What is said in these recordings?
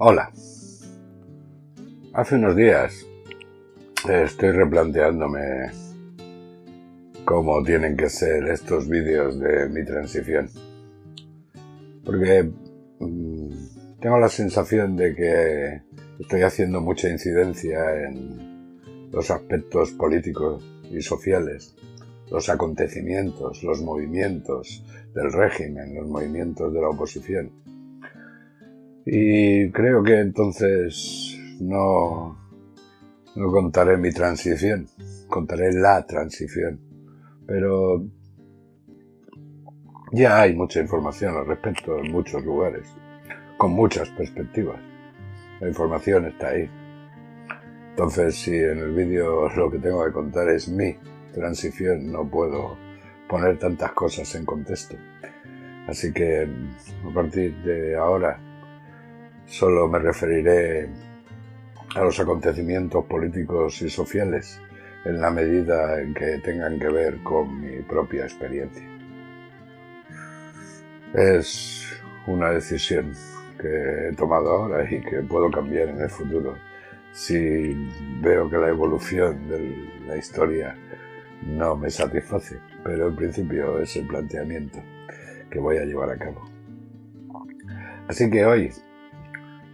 Hola, hace unos días estoy replanteándome cómo tienen que ser estos vídeos de mi transición, porque tengo la sensación de que estoy haciendo mucha incidencia en los aspectos políticos y sociales, los acontecimientos, los movimientos del régimen, los movimientos de la oposición. Y creo que entonces no contaré mi transición, contaré la transición. Pero ya hay mucha información al respecto en muchos lugares, con muchas perspectivas. La información está ahí. Entonces, si en el vídeo lo que tengo que contar es mi transición, no puedo poner tantas cosas en contexto. Así que a partir de ahora solo me referiré a los acontecimientos políticos y sociales en la medida en que tengan que ver con mi propia experiencia. Es una decisión que he tomado ahora y que puedo cambiar en el futuro si veo que la evolución de la historia no me satisface, pero en principio es el planteamiento que voy a llevar a cabo. Así que hoy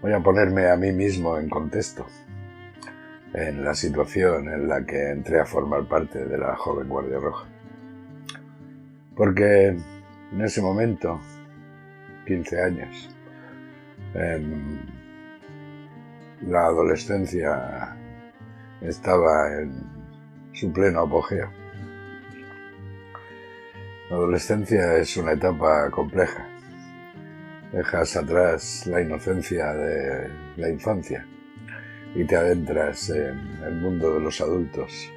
voy a ponerme a mí mismo en contexto, en la situación en la que entré a formar parte de la joven Guardia Roja. Porque en ese momento, 15 años, la adolescencia estaba en su pleno apogeo. La adolescencia es una etapa compleja. Dejas atrás la inocencia de la infancia y te adentras en el mundo de los adultos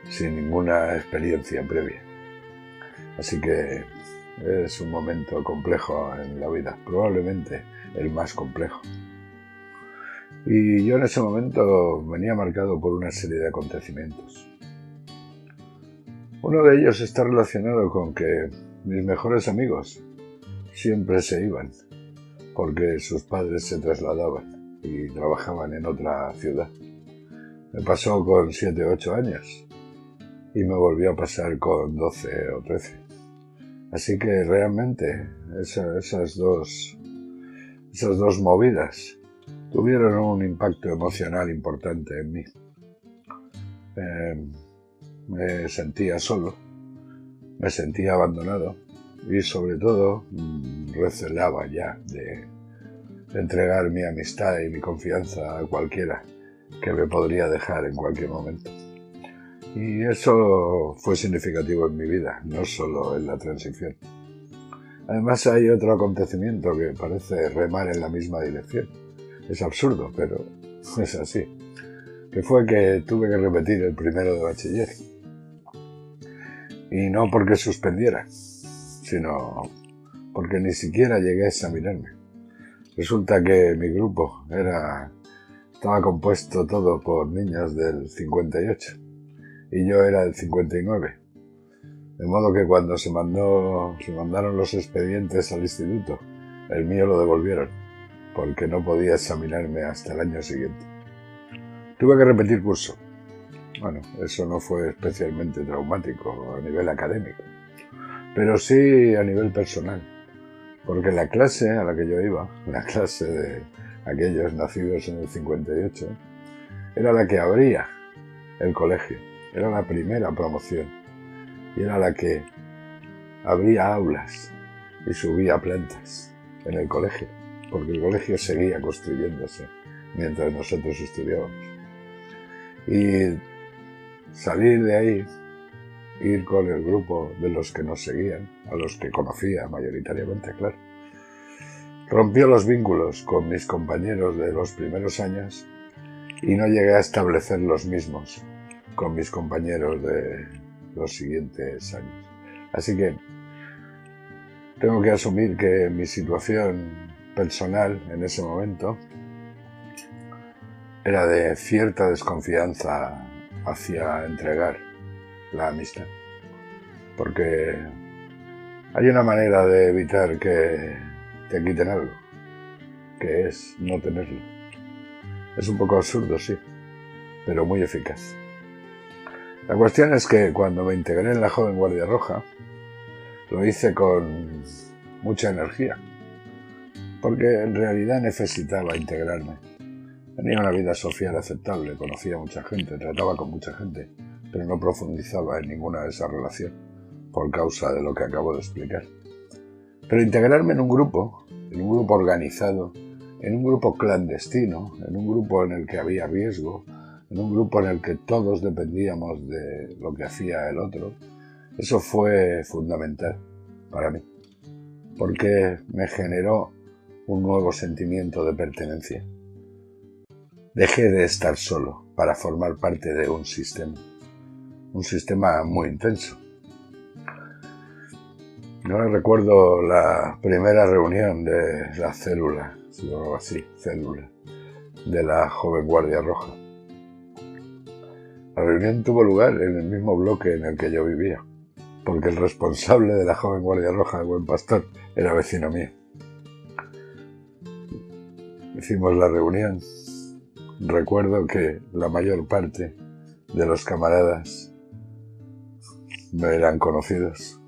sin ninguna experiencia previa. Así que es un momento complejo en la vida, probablemente el más complejo. Y yo en ese momento venía marcado por una serie de acontecimientos. Uno de ellos está relacionado con que mis mejores amigos siempre se iban porque sus padres se trasladaban y trabajaban en otra ciudad. Me pasó con 7 o 8 años y me volvió a pasar con 12 o 13. Así que realmente esas dos movidas tuvieron un impacto emocional importante en mí. Me sentía solo, me sentía abandonado y sobre todo recelaba ya de entregar mi amistad y mi confianza a cualquiera que me podría dejar en cualquier momento. Y eso fue significativo en mi vida, no solo en la transición. Además hay otro acontecimiento que parece remar en la misma dirección. Es absurdo, pero es así. Que fue que tuve que repetir el primero de bachiller. Y no porque suspendiera, sino porque ni siquiera llegué a examinarme. Resulta que mi grupo estaba compuesto todo por niños del 58 y yo era del 59. De modo que cuando se mandaron los expedientes al instituto, el mío lo devolvieron, porque no podía examinarme hasta el año siguiente. Tuve que repetir curso. Bueno, eso no fue especialmente traumático a nivel académico, pero sí a nivel personal, porque la clase a la que yo iba, la clase de aquellos nacidos en el 58, era la que abría el colegio, era la primera promoción y era la que abría aulas y subía plantas en el colegio, porque el colegio seguía construyéndose mientras nosotros estudiábamos. Y salir de ahí, ir con el grupo de los que nos seguían, a los que conocía mayoritariamente, claro, rompió los vínculos con mis compañeros de los primeros años y no llegué a establecer los mismos con mis compañeros de los siguientes años. Así que tengo que asumir que mi situación personal en ese momento era de cierta desconfianza hacia entregar la amistad, porque hay una manera de evitar que te quiten algo, que es no tenerlo. Es un poco absurdo, sí, pero muy eficaz. La cuestión es que cuando me integré en la Joven Guardia Roja, lo hice con mucha energía, porque en realidad necesitaba integrarme. Tenía una vida social aceptable, conocía a mucha gente, trataba con mucha gente, pero no profundizaba en ninguna de esas relaciones, por causa de lo que acabo de explicar. Pero integrarme en un grupo organizado, en un grupo clandestino, en un grupo en el que había riesgo, en un grupo en el que todos dependíamos de lo que hacía el otro, eso fue fundamental para mí, porque me generó un nuevo sentimiento de pertenencia. Dejé de estar solo para formar parte de un sistema muy intenso. No recuerdo la primera reunión de la célula, si lo hago así, célula, de la Joven Guardia Roja. La reunión tuvo lugar en el mismo bloque en el que yo vivía, porque el responsable de la Joven Guardia Roja, el Buen Pastor, era vecino mío. Hicimos la reunión. Recuerdo que la mayor parte de los camaradas me eran conocidos,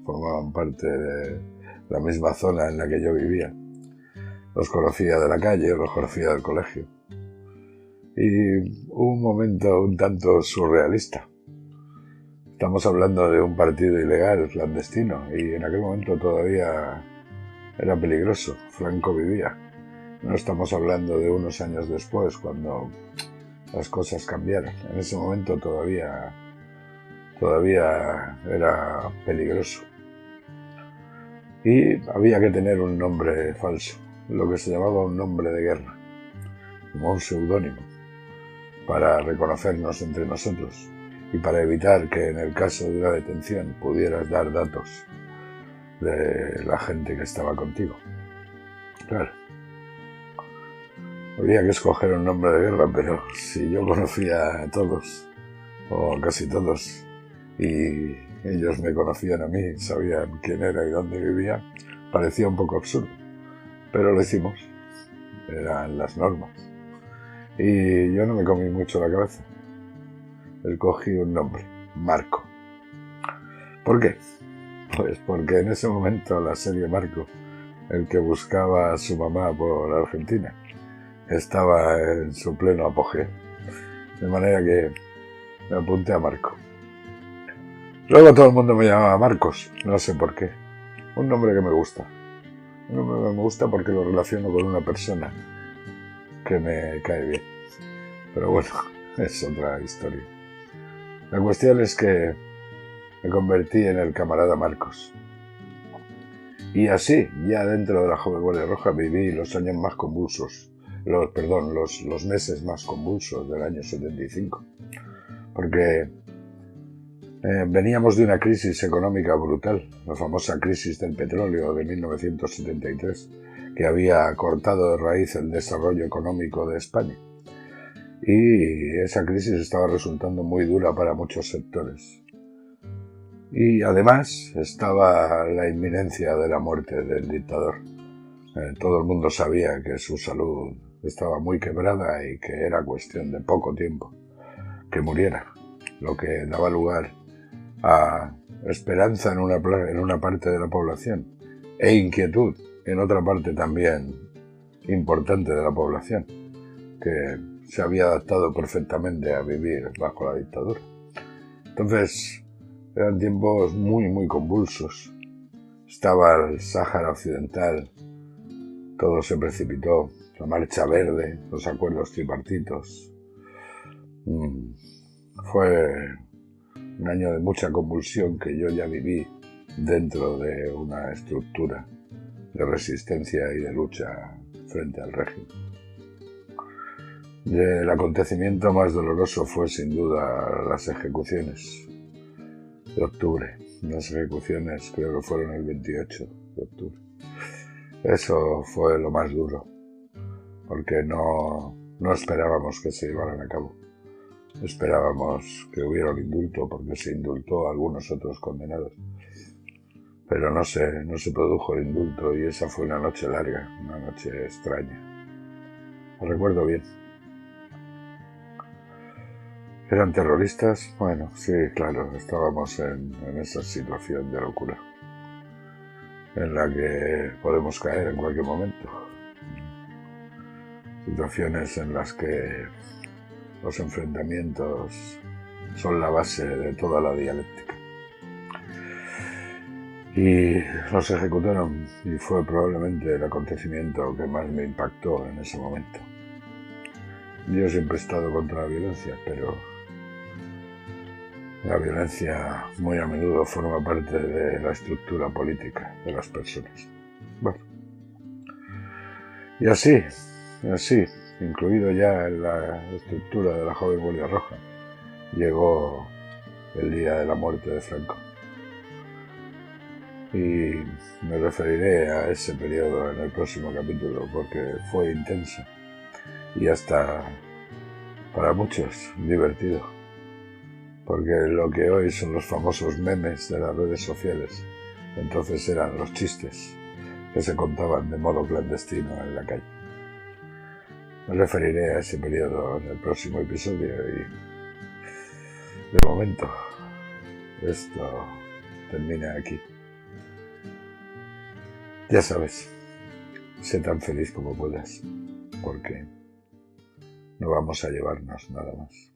formaban parte de la misma zona en la que yo vivía. Los conocía de la calle, los conocía del colegio. Y hubo un momento un tanto surrealista. Estamos hablando de un partido ilegal, clandestino, y en aquel momento todavía era peligroso. Franco vivía. No estamos hablando de unos años después, cuando las cosas cambiaron. En ese momento todavía era peligroso. Y había que tener un nombre falso, lo que se llamaba un nombre de guerra, como un seudónimo, para reconocernos entre nosotros y para evitar que en el caso de una detención pudieras dar datos de la gente que estaba contigo. Claro, había que escoger un nombre de guerra, pero si yo conocía a todos, o a casi todos, y ellos me conocían a mí, sabían quién era y dónde vivía, parecía un poco absurdo. Pero lo hicimos, eran las normas. Y yo no me comí mucho la cabeza. Escogí un nombre, Marco. ¿Por qué? Pues porque en ese momento la serie Marco, el que buscaba a su mamá por Argentina, estaba en su pleno apogeo. De manera que me apunté a Marco. Luego todo el mundo me llamaba Marcos, no sé por qué. Un nombre que me gusta. Un nombre que me gusta porque lo relaciono con una persona que me cae bien. Pero bueno, es otra historia. La cuestión es que me convertí en el camarada Marcos. Y así, ya dentro de la Joven Guardia Roja, viví los años más convulsos, los meses más convulsos del año 75. Porque veníamos de una crisis económica brutal, la famosa crisis del petróleo de 1973, que había cortado de raíz el desarrollo económico de España. Y esa crisis estaba resultando muy dura para muchos sectores. Y además estaba la inminencia de la muerte del dictador. Todo el mundo sabía que su salud estaba muy quebrada y que era cuestión de poco tiempo que muriera, lo que daba lugar a esperanza en una parte de la población e inquietud en otra parte también importante de la población, que se había adaptado perfectamente a vivir bajo la dictadura. Entonces, eran tiempos muy, muy convulsos. Estaba el Sáhara Occidental, todo se precipitó, la Marcha Verde, los acuerdos tripartitos. Fue un año de mucha convulsión que yo ya viví dentro de una estructura de resistencia y de lucha frente al régimen. El acontecimiento más doloroso fue sin duda las ejecuciones de octubre. Las ejecuciones creo que fueron el 28 de octubre. Eso fue lo más duro, porque no esperábamos que se llevaran a cabo. Esperábamos que hubiera un indulto, porque se indultó a algunos otros condenados. Pero no se produjo el indulto y esa fue una noche larga, una noche extraña. Lo recuerdo bien. ¿Eran terroristas? Bueno, sí, claro, estábamos en esa situación de locura, en la que podemos caer en cualquier momento. Situaciones en las que los enfrentamientos son la base de toda la dialéctica. Y los ejecutaron, y fue probablemente el acontecimiento que más me impactó en ese momento. Yo siempre he estado contra la violencia, pero la violencia muy a menudo forma parte de la estructura política de las personas. Bueno, y así, incluido ya en la estructura de la joven Guardia Roja, llegó el día de la muerte de Franco. Y me referiré a ese periodo en el próximo capítulo porque fue intenso y hasta para muchos divertido, porque lo que hoy son los famosos memes de las redes sociales, entonces eran los chistes que se contaban de modo clandestino en la calle. Me referiré a ese periodo en el próximo episodio y de momento esto termina aquí. Ya sabes, sé tan feliz como puedas, porque no vamos a llevarnos nada más.